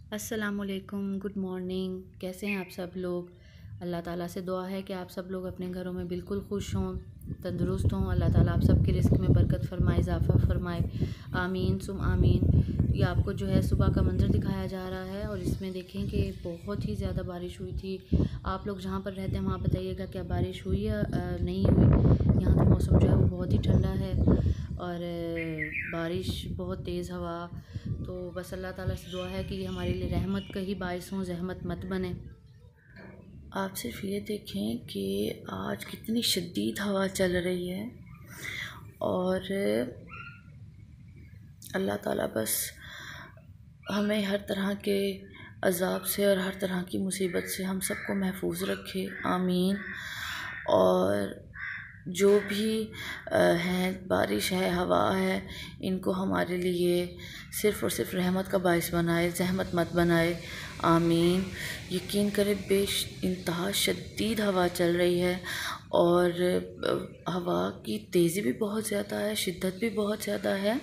अस्सलामुअलैकुम, good morning. कैसे हैं आप सब लोग? अल्लाह ताला से दुआ है कि आप सब लोग अपने घरों में बिल्कुल खुश हों, तंदुरुस्त हों। अल्लाह ताला आप सब के रिस्क में बरकत फ़रमाए, इज़ाफ़ा फ़रमाए। आमीन सुम आमीन। ये आपको जो है सुबह का मंज़र दिखाया जा रहा है और इसमें देखें कि बहुत ही ज़्यादा बारिश हुई थी। आप लोग जहाँ पर रहते हैं वहाँ बताइएगा, क्या बारिश हुई या नहीं हुई? यहाँ तो मौसम जो है वो बहुत ही ठंडा है और बारिश, बहुत तेज़ हवा। तो बस अल्लाह ताला से दुआ है कि ये हमारे लिए रहमत का ही बाइस हों, ज़हमत मत बने। आप सिर्फ ये देखें कि आज कितनी शदीद हवा चल रही है और अल्लाह ताला बस हमें हर तरह के अज़ाब से और हर तरह की मुसीबत से हम सबको महफूज रखे, आमीन। और जो भी हैं, बारिश है, हवा है, इनको हमारे लिए सिर्फ़ और सिर्फ रहमत का बाइस बनाए, ज़हमत मत बनाए, आमीन। यकीन करें इंतहा शदीद हवा चल रही है और हवा की तेज़ी भी बहुत ज़्यादा है, शिद्दत भी बहुत ज़्यादा है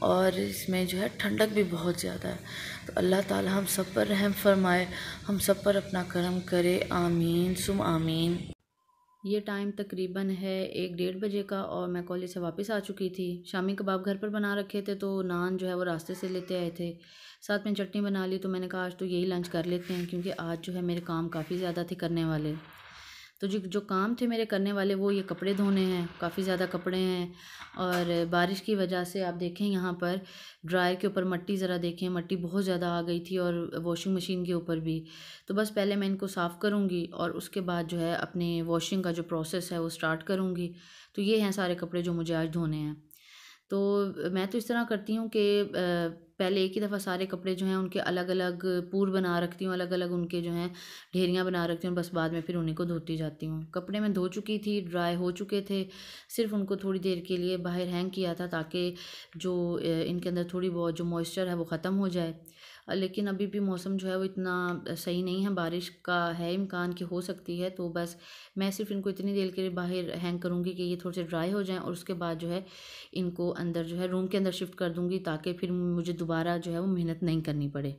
और इसमें जो है ठंडक भी बहुत ज़्यादा है। तो अल्लाह ताला हम सब पर रहम फरमाए, हम सब पर अपना करम करे, आमीन सुम आमीन। ये टाइम तकरीबन है 1-1:30 बजे का और मैं कॉलेज से वापस आ चुकी थी। शामी कबाब घर पर बना रखे थे तो नान जो है वो रास्ते से लेते आए थे, साथ में चटनी बना ली। तो मैंने कहा आज तो यही लंच कर लेते हैं, क्योंकि आज जो है मेरे काम काफ़ी ज़्यादा थे करने वाले। तो जो जो काम थे मेरे करने वाले, वो ये कपड़े धोने हैं, काफ़ी ज़्यादा कपड़े हैं और बारिश की वजह से आप देखें यहाँ पर ड्रायर के ऊपर मट्टी, ज़रा देखें मट्टी बहुत ज़्यादा आ गई थी और वॉशिंग मशीन के ऊपर भी। तो बस पहले मैं इनको साफ़ करूँगी और उसके बाद जो है अपने वॉशिंग का जो प्रोसेस है वो स्टार्ट करूँगी। तो ये हैं सारे कपड़े जो मुझे आज धोने हैं। तो मैं तो इस तरह करती हूँ कि पहले एक ही दफ़ा सारे कपड़े जो हैं उनके अलग अलग पूर बना रखती हूँ, अलग अलग उनके जो हैं ढेरियाँ बना रखती हूँ, बस बाद में फिर उन्हीं को धोती जाती हूँ। कपड़े मैं धो चुकी थी, ड्राई हो चुके थे, सिर्फ उनको थोड़ी देर के लिए बाहर हैंग किया था ताकि जो इनके अंदर थोड़ी बहुत जो मॉइस्चर है वो ख़त्म हो जाए। लेकिन अभी भी मौसम जो है वो इतना सही नहीं है, बारिश का है इम्कान कि हो सकती है। तो बस मैं सिर्फ इनको इतनी देर के लिए बाहर हैंग करूँगी कि ये थोड़े से ड्राई हो जाएं और उसके बाद जो है इनको अंदर जो है रूम के अंदर शिफ्ट कर दूँगी, ताकि फिर मुझे दोबारा जो है वो मेहनत नहीं करनी पड़े।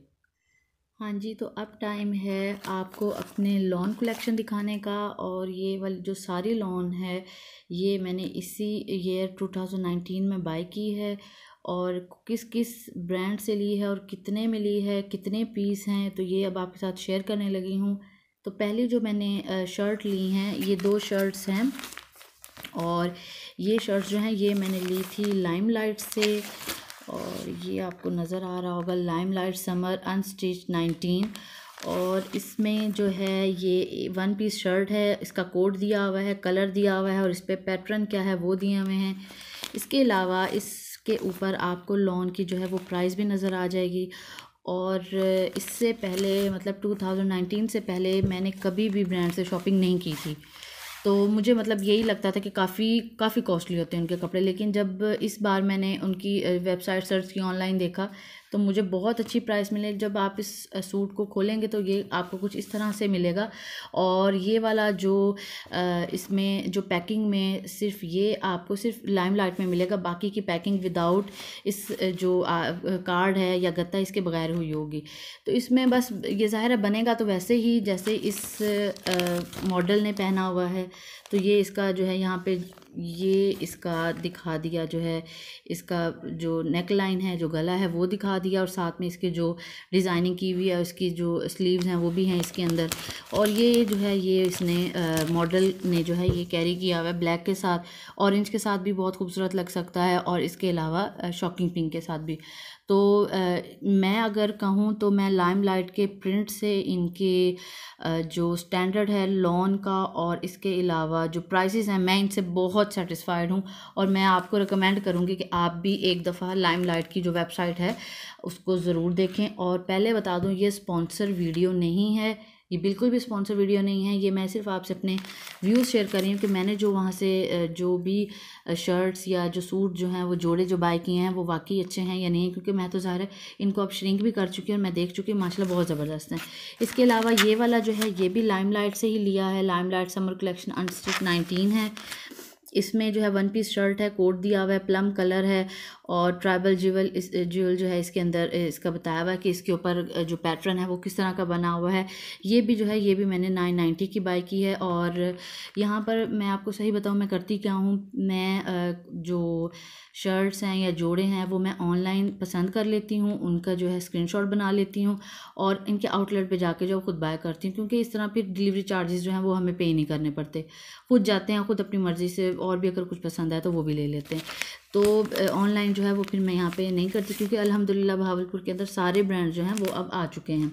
हाँ जी, तो अब टाइम है आपको अपने लॉन कलेक्शन दिखाने का। और ये वाली जो सारी लॉन है ये मैंने इसी ईयर 2019 में बाय की है और किस किस ब्रांड से ली है और कितने में ली है, कितने पीस हैं, तो ये अब आपके साथ शेयर करने लगी हूँ। तो पहली जो मैंने शर्ट ली हैं, ये 2 शर्ट्स हैं और ये शर्ट्स जो हैं ये मैंने ली थी लाइमलाइट से और ये आपको नज़र आ रहा होगा, लाइमलाइट समर अनस्टिच 19। और इसमें जो है ये 1 पीस शर्ट है, इसका कोड दिया हुआ है, कलर दिया हुआ है और इस पर पैटर्न क्या है वो दिए हुए हैं। इसके अलावा इसके ऊपर आपको लॉन की जो है वो प्राइस भी नज़र आ जाएगी। और इससे पहले मतलब 2019 से पहले मैंने कभी भी ब्रांड से शॉपिंग नहीं की थी, तो मुझे मतलब यही लगता था कि काफ़ी कॉस्टली होते हैं उनके कपड़े। लेकिन जब इस बार मैंने उनकी वेबसाइट सर्च की, ऑनलाइन देखा, तो मुझे बहुत अच्छी प्राइस मिले। जब आप इस सूट को खोलेंगे तो ये आपको कुछ इस तरह से मिलेगा। और ये वाला जो इसमें जो पैकिंग में सिर्फ ये आपको सिर्फ लाइमलाइट में मिलेगा, बाकी की पैकिंग विदाउट इस जो कार्ड है या गत्ता इसके बगैर हुई होगी। तो इसमें बस ये ज़ाहिर है बनेगा तो वैसे ही जैसे इस मॉडल ने पहना हुआ है। तो ये इसका जो है यहाँ पे ये इसका दिखा दिया, जो है इसका जो नेक लाइन है, जो गला है वो दिखा दिया और साथ में इसकी जो डिज़ाइनिंग की हुई है, उसकी जो स्लीव्स हैं वो भी हैं इसके अंदर। और ये जो है ये इसने मॉडल ने जो है ये कैरी किया हुआ है ब्लैक के साथ, ऑरेंज के साथ भी बहुत खूबसूरत लग सकता है और इसके अलावा शॉकिंग पिंक के साथ भी। तो मैं अगर कहूँ तो मैं लाइमलाइट के प्रिंट से इनके जो स्टैंडर्ड है लॉन का और इसके अलावा जो प्राइसेस हैं, मैं इनसे बहुत सेटिस्फाइड हूँ। और मैं आपको रिकमेंड करूँगी कि आप भी एक दफ़ा लाइमलाइट की जो वेबसाइट है उसको ज़रूर देखें। और पहले बता दूँ, ये स्पॉन्सर वीडियो नहीं है, ये बिल्कुल भी स्पॉन्सर वीडियो नहीं है। ये मैं सिर्फ आपसे अपने व्यूज़ शेयर कर रही हूँ कि मैंने जो वहाँ से जो भी शर्ट्स या जो सूट जो हैं वो जोड़े जो बाय किए हैं वो वाकई अच्छे हैं या नहीं, क्योंकि मैं तो ज़ाहिर है इनको अब श्रिंक भी कर चुकी हूँ और मैं देख चुकी हूँ माशाल्लाह बहुत ज़बरदस्त हैं। इसके अलावा ये वाला जो है ये भी लाइमलाइट से ही लिया है, लाइमलाइट समर कलेक्शन अनस्टिच 19 है। इसमें जो है वन पीस शर्ट है, कोट दिया हुआ है, प्लम कलर है और ट्राइबल ज्वेल जो है इसके अंदर इसका बताया हुआ है कि इसके ऊपर जो पैटर्न है वो किस तरह का बना हुआ है। ये भी जो है ये भी मैंने 990 की बाई की है। और यहाँ पर मैं आपको सही बताऊँ मैं करती क्या हूँ, मैं जो शर्ट्स हैं या जोड़े हैं वो मैं ऑनलाइन पसंद कर लेती हूँ, उनका जो है स्क्रीनशॉट बना लेती हूँ और इनके आउटलेट पे जाके जो खुद बाय करती हूँ, क्योंकि इस तरह फिर डिलीवरी चार्जेस जो हैं वो हमें पे नहीं करने पड़ते। खुद जाते हैं खुद अपनी मर्ज़ी से, और भी अगर कुछ पसंद आए तो वो भी ले लेते हैं। तो ऑनलाइन जो है वो फिर मैं यहाँ पे नहीं करती, क्योंकि अल्हम्दुलिल्लाह भावलपुर के अंदर सारे ब्रांड जो हैं वो अब आ चुके हैं।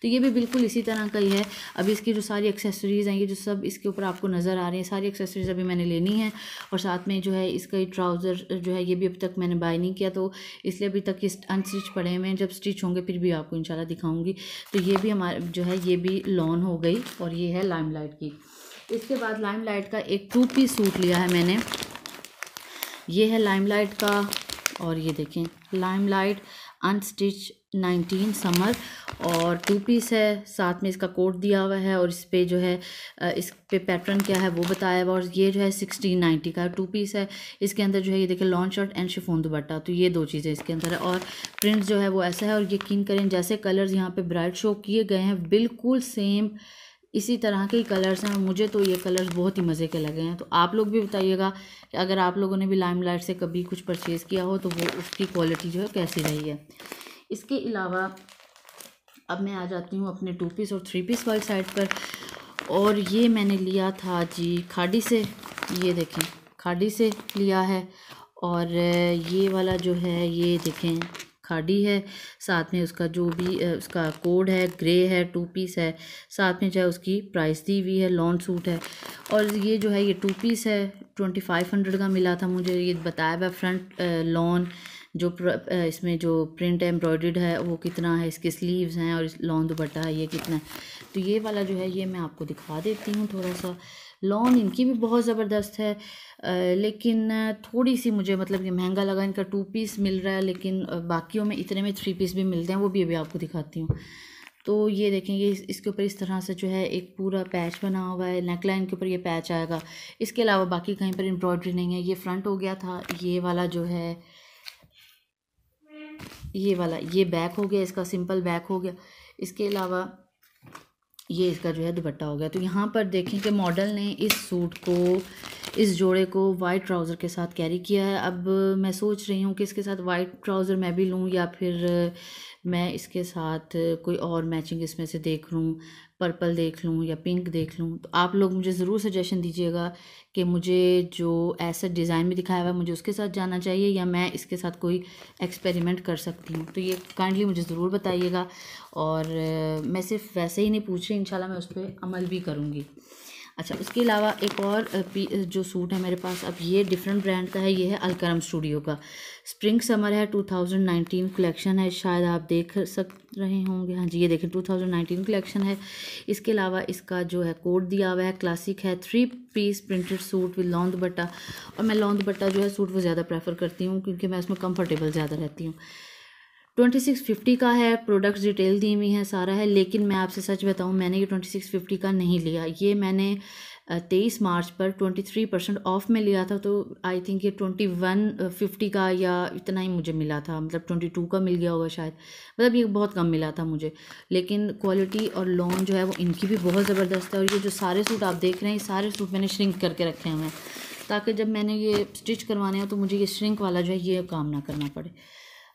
तो ये भी बिल्कुल इसी तरह का ही है। अब इसकी जो सारी एक्सेसरीज़ हैं, ये जो सब इसके ऊपर आपको नज़र आ रही हैं, सारी एक्सेसरीज़ अभी मैंने लेनी है। और साथ में जो है इसका ये ट्राउज़र जो है ये भी अभी तक मैंने बाय नहीं किया, तो इसलिए अभी तक ये अनस्टिच पड़े हुए हैं। जब स्टिच होंगे फिर भी आपको इंशाल्लाह दिखाऊंगी। तो ये भी हमारे जो है ये भी लॉन हो गई, और ये है लाइमलाइट की। इसके बाद लाइमलाइट का एक 2 पीस सूट लिया है मैंने, ये है लाइमलाइट का। और ये देखें लाइमलाइट अनस्टिच 19 समर, और 2 पीस है, साथ में इसका कोट दिया हुआ है और इस पे जो है इस पे पैटर्न क्या है वो बताया हुआ। और ये जो है 1690 का 2 पीस है। इसके अंदर जो है ये देखें लॉन शर्ट एंड शिफॉन दुपट्टा, तो ये 2 चीज़ें इसके अंदर है। और प्रिंट जो है वो ऐसा है, और यकीन करें जैसे कलर्स यहाँ पे ब्राइट शो किए गए हैं बिल्कुल सेम इसी तरह के ही कलर्स हैं। मुझे तो ये कलर्स बहुत ही मज़े के लगे हैं। तो आप लोग भी बताइएगा कि अगर आप लोगों ने भी लाइमलाइट से कभी कुछ परचेज़ किया हो तो वो उसकी क्वालिटी जो है कैसी रही है। इसके अलावा अब मैं आ जाती हूँ अपने 2 पीस और 3 पीस वाली साइड पर। और ये मैंने लिया था जी खाड़ी से, ये देखें खाड़ी से लिया है। और ये वाला जो है ये देखें खाड़ी है, साथ में उसका जो भी उसका कोड है ग्रे है, 2 पीस है, साथ में जो है उसकी प्राइस दी हुई है, लॉन सूट है। और ये जो है ये 2 पीस है, 2500 का मिला था मुझे। ये बताया हुआ फ्रंट लॉन जो इसमें जो प्रिंट एम्ब्रॉयडर्ड है वो कितना है, इसके स्लीव्स हैं और लॉन दुपट्टा है ये कितना है। तो ये वाला जो है ये मैं आपको दिखा देती हूँ थोड़ा सा। लॉन इनकी भी बहुत ज़बरदस्त है, लेकिन थोड़ी सी मुझे मतलब ये महंगा लगा। इनका 2 पीस मिल रहा है, लेकिन बाकियों में इतने में 3 पीस भी मिलते हैं, वो भी अभी आपको दिखाती हूँ। तो ये देखें ये इसके ऊपर इस तरह से जो है एक पूरा पैच बना हुआ है, नेकलाइन के ऊपर ये पैच आएगा। इसके अलावा बाकी कहीं पर एम्ब्रॉयडरी नहीं है। ये फ्रंट हो गया था, ये वाला जो है ये वाला ये बैक हो गया, इसका सिंपल बैक हो गया। इसके अलावा ये इसका जो है दुपट्टा हो गया। तो यहाँ पर देखें कि मॉडल ने इस सूट को, इस जोड़े को वाइट ट्राउज़र के साथ कैरी किया है। अब मैं सोच रही हूँ कि इसके साथ वाइट ट्राउज़र मैं भी लूँ या फिर मैं इसके साथ कोई और मैचिंग इसमें से देख लूँ, पर्पल देख लूँ या पिंक देख लूँ। तो आप लोग मुझे ज़रूर सजेशन दीजिएगा कि मुझे जो ऐसा डिज़ाइन में दिखाया हुआ है मुझे उसके साथ जाना चाहिए या मैं इसके साथ कोई एक्सपेरिमेंट कर सकती हूँ। तो ये काइंडली मुझे ज़रूर बताइएगा। और मैं सिर्फ वैसे ही नहीं पूछ रही, इंशाल्लाह मैं उस पर अमल भी करूँगी। अच्छा, उसके अलावा एक और जो सूट है मेरे पास, अब ये डिफरेंट ब्रांड का है। ये है अलकरम स्टूडियो का, स्प्रिंग समर है, 2019 कलेक्शन है, शायद आप देख रहे होंगे। हाँ जी ये देखें 2019 कलेक्शन है। इसके अलावा इसका जो है कोड दिया हुआ है, क्लासिक है, 3 piece printed suit with lawn dupatta. और मैं लॉन दुपट्टा जो है सूट वो ज़्यादा प्रेफर करती हूँ क्योंकि मैं उसमें कंफर्टेबल ज़्यादा रहती हूँ। 2650 का है, प्रोडक्ट्स डिटेल दी हुई है, सारा है। लेकिन मैं आपसे सच बताऊं मैंने ये 2650 का नहीं लिया, ये मैंने 23 मार्च पर 23% ऑफ में लिया था। तो आई थिंक ये 2150 का या इतना ही मुझे मिला था, मतलब 22 का मिल गया होगा शायद, मतलब ये बहुत कम मिला था मुझे। लेकिन क्वालिटी और लॉन जो है वो इनकी भी बहुत ज़बरदस्त है। और ये जो सारे सूट आप देख रहे हैं, सारे सूट मैंने श्रिंक करके रखे हुए हैं ताकि जब मैंने ये स्टिच करवाने हो तो मुझे ये श्रिंक वाला जो है ये काम ना करना पड़े।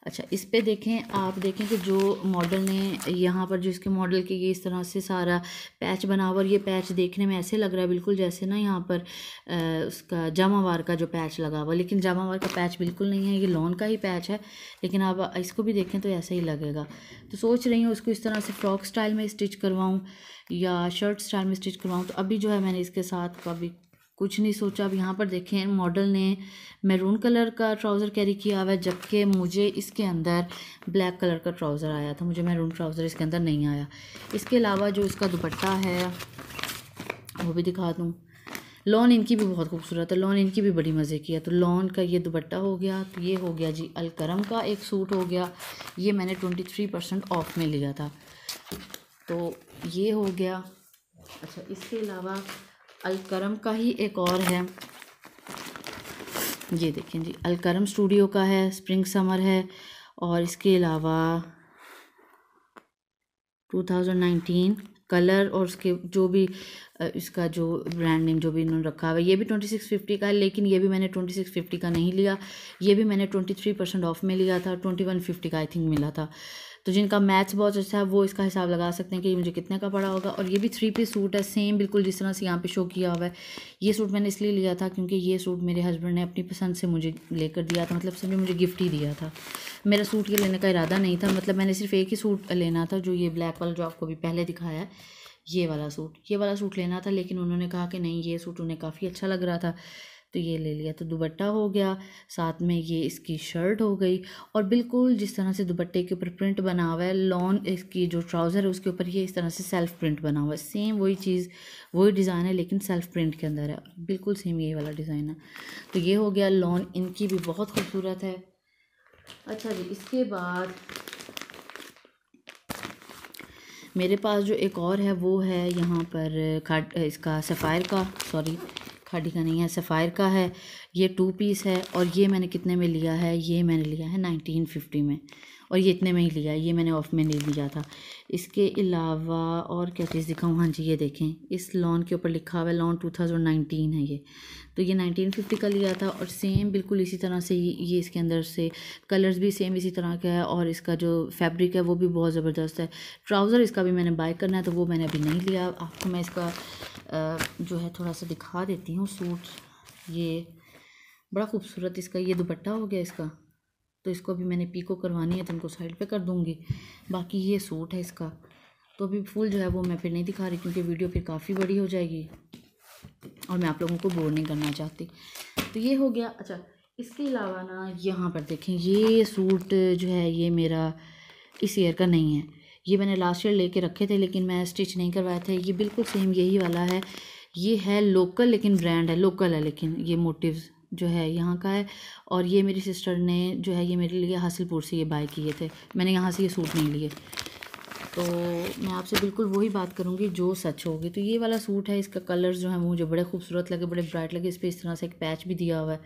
अच्छा, इस पे देखें, आप देखें कि जो मॉडल ने यहाँ पर जो इसके मॉडल के ये इस तरह से सारा पैच बना हुआ, और ये पैच देखने में ऐसे लग रहा है बिल्कुल जैसे ना यहाँ पर उसका जामावार का जो पैच लगा हुआ, लेकिन जामावार का पैच बिल्कुल नहीं है, ये लॉन का ही पैच है। लेकिन आप इसको भी देखें तो ऐसा ही लगेगा। तो सोच रही हूँ इसको इस तरह से फ्रॉक स्टाइल में स्टिच करवाऊँ या शर्ट स्टाइल में स्टिच करवाऊँ। तो अभी जो है मैंने इसके साथ कभी कुछ नहीं सोचा। अब यहाँ पर देखें मॉडल ने मैरून कलर का ट्राउज़र कैरी किया हुआ है, जबकि मुझे इसके अंदर ब्लैक कलर का ट्राउज़र आया था, मुझे मैरून ट्राउज़र इसके अंदर नहीं आया। इसके अलावा जो इसका दुपट्टा है वो भी दिखा दूँ। लॉन इनकी भी बहुत खूबसूरत है, लॉन इनकी भी बड़ी मज़े की है। तो लॉन का ये दुपट्टा हो गया। तो ये हो गया जी अलकरम का एक सूट हो गया, ये मैंने 23% ऑफ में लिया था, तो ये हो गया। अच्छा, इसके अलावा अलकरम का ही एक और है, ये देखें जी, अलकरम स्टूडियो का है, स्प्रिंग समर है। और इसके अलावा 2019 कलर और उसके जो भी इसका जो ब्रांड नेम जो भी इन्होंने रखा हुआ है, ये भी 2650 का है, लेकिन ये भी मैंने 2650 का नहीं लिया, ये भी मैंने 23% ऑफ में लिया था, 2150 का आई थिंक मिला था। तो जिनका मैथ्स बहुत अच्छा है वो इसका हिसाब लगा सकते हैं कि ये मुझे कितने का पड़ा होगा। और ये भी 3 पीस सूट है, सेम बिल्कुल जिस तरह से यहाँ पे शो किया हुआ है। ये सूट मैंने इसलिए लिया था क्योंकि ये सूट मेरे हस्बैंड ने अपनी पसंद से मुझे लेकर दिया था, मतलब समझे मुझे गिफ्ट ही दिया था। मेरा सूट ये लेने का इरादा नहीं था, मतलब मैंने सिर्फ एक ही सूट लेना था, जो ये ब्लैक वाला जो आपको भी पहले दिखाया है, ये वाला सूट लेना था। लेकिन उन्होंने कहा कि नहीं, ये सूट उन्हें काफ़ी अच्छा लग रहा था, तो ये ले लिया। तो दुपट्टा हो गया, साथ में ये इसकी शर्ट हो गई, और बिल्कुल जिस तरह से दुपट्टे के ऊपर प्रिंट बना हुआ है, लॉन इसकी जो ट्राउज़र है उसके ऊपर ये इस तरह से सेल्फ प्रिंट बना हुआ है। सेम वही चीज़, वही डिज़ाइन है, लेकिन सेल्फ प्रिंट के अंदर है, बिल्कुल सेम यही वाला डिज़ाइन है। तो ये हो गया लॉन, इनकी भी बहुत खूबसूरत है। अच्छा जी, इसके बाद मेरे पास जो एक और है वो है यहाँ पर इसका सफ़ायर का, सॉरी खादी का नहीं है, सफ़ायर का है। ये 2 पीस है, और ये मैंने कितने में लिया है, ये मैंने लिया है 1950 में, और ये इतने में ही लिया है, ये मैंने ऑफ में नहीं लिया था। इसके अलावा और क्या चीज़ दिखाऊँ, हाँ जी ये देखें, इस लॉन के ऊपर लिखा हुआ है लॉन 2019 है ये, तो ये 1950 का लिया था। और सेम बिल्कुल इसी तरह से ये इसके अंदर से कलर्स भी सेम इसी तरह का है, और इसका जो फैब्रिक है वो भी बहुत ज़बरदस्त है। ट्राउज़र इसका भी मैंने बाय करना है, तो वो मैंने अभी नहीं लिया। आपको मैं इसका जो है थोड़ा सा दिखा देती हूँ सूट। ये बड़ा खूबसूरत इसका ये दुपट्टा हो गया इसका, तो इसको अभी मैंने पीको करवानी है, तो इनको साइड पे कर दूँगी। बाकी ये सूट है इसका, तो अभी फुल जो है वो मैं फिर नहीं दिखा रही, क्योंकि वीडियो फिर काफ़ी बड़ी हो जाएगी और मैं आप लोगों को बोर नहीं करना चाहती। तो ये हो गया। अच्छा, इसके अलावा ना यहाँ पर देखें, ये सूट जो है ये मेरा इस ईयर का नहीं है, ये मैंने लास्ट ईयर लेके रखे थे, लेकिन मैं स्टिच नहीं करवाए थे। ये बिल्कुल सेम यही वाला है, ये है लोकल, लेकिन ब्रांड है लोकल है, लेकिन ये मोटिव्स जो है यहाँ का है। और ये मेरी सिस्टर ने जो है ये मेरे लिए हासिलपुर से ये बाय किए थे, मैंने यहाँ से ये सूट नहीं लिए। तो मैं आपसे बिल्कुल वही बात करूँगी जो सच होगी। तो ये वाला सूट है, इसका कलर्स जो है मुझे बड़े खूबसूरत लगे, बड़े ब्राइट लगे। इस पर इस तरह से एक पैच भी दिया हुआ है,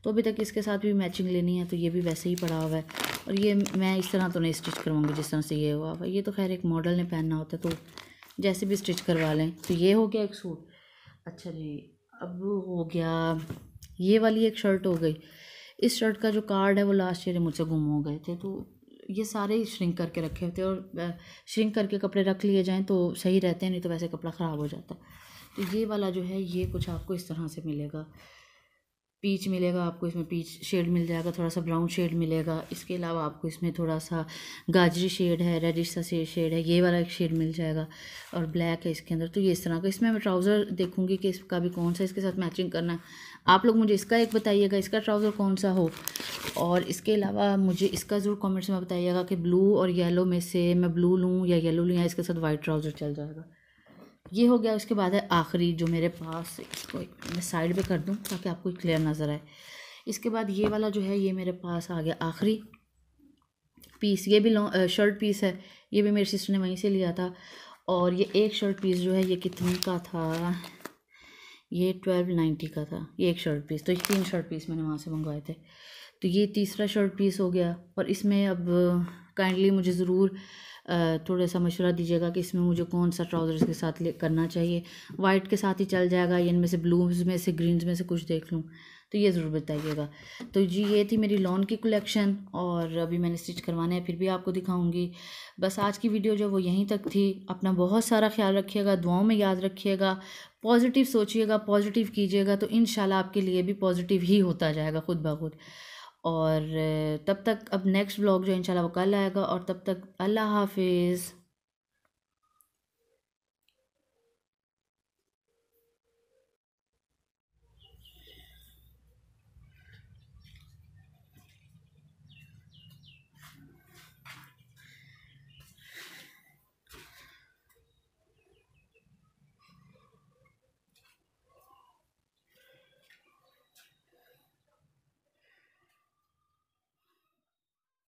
तो अभी तक इसके साथ भी मैचिंग लेनी है, तो ये भी वैसे ही पड़ा हुआ है। और ये मैं इस तरह तो नहीं स्टिच करवाऊँगी जिस तरह से ये हुआ हुआ, ये तो खैर एक मॉडल ने पहनना होता है, तो जैसे भी स्टिच करवा लें। तो ये हो गया एक सूट। अच्छा जी, अब हो गया ये वाली एक शर्ट हो गई। इस शर्ट का जो कार्ड है वो लास्ट ईयर मुझसे गुम हो गए थे, तो ये सारे श्रिंक करके रखे होते हैं, और श्रिंक करके कपड़े रख लिए जाएं तो सही रहते हैं, नहीं तो वैसे कपड़ा ख़राब हो जाता है। तो ये वाला जो है ये कुछ आपको इस तरह से मिलेगा, पीच मिलेगा आपको, इसमें पीच शेड मिल जाएगा, थोड़ा सा ब्राउन शेड मिलेगा। इसके अलावा आपको इसमें थोड़ा सा गाजरी शेड है, रेडिश सा शेड है, ये वाला एक शेड मिल जाएगा, और ब्लैक है इसके अंदर। तो ये इस तरह का, इसमें मैं ट्राउज़र देखूंगी कि इसका भी कौन सा इसके साथ मैचिंग करना है। आप लोग मुझे इसका एक बताइएगा, इसका ट्राउज़र कौन सा हो, और इसके अलावा मुझे इसका ज़रूर कमेंट्स में बताइएगा कि ब्लू और येलो में से मैं ब्लू लूँ या येलो लूँ, या इसके साथ वाइट ट्राउज़र चल जाएगा। ये हो गया। उसके बाद है आखिरी जो मेरे पास, इसको मैं साइड पे कर दूं ताकि आपको क्लियर नज़र आए। इसके बाद ये वाला जो है ये मेरे पास आ गया आखिरी पीस, ये भी शर्ट पीस है, ये भी मेरी सिस्टर ने वहीं से लिया था। और ये एक शर्ट पीस जो है ये कितने का था, ये 1290 का था, ये एक शर्ट पीस। तो ये 3 शर्ट पीस मैंने वहाँ से मंगवाए थे। तो ये तीसरा शर्ट पीस हो गया। और इसमें अब काइंडली मुझे ज़रूर थोड़ा सा मशवरा दीजिएगा कि इसमें मुझे कौन सा ट्राउज़र इसके साथ करना चाहिए। वाइट के साथ ही चल जाएगा, या इनमें से ब्लूज़ में से ग्रीन्स में से कुछ देख लूँ, तो ये ज़रूर बताइएगा। तो जी ये थी मेरी लॉन की कलेक्शन, और अभी मैंने स्टिच करवाना है, फिर भी आपको दिखाऊंगी। बस आज की वीडियो जो वो यहीं तक थी। अपना बहुत सारा ख्याल रखिएगा, दुआओं में याद रखिएगा, पॉजिटिव सोचिएगा, पॉजिटिव कीजिएगा, तो इंशाल्लाह आपके लिए भी पॉजिटिव ही होता जाएगा खुद ब खुद। और तब तक अब नेक्स्ट व्लॉग जो इंशाल्लाह वो कल आएगा, और तब तक अल्लाह हाफिज़।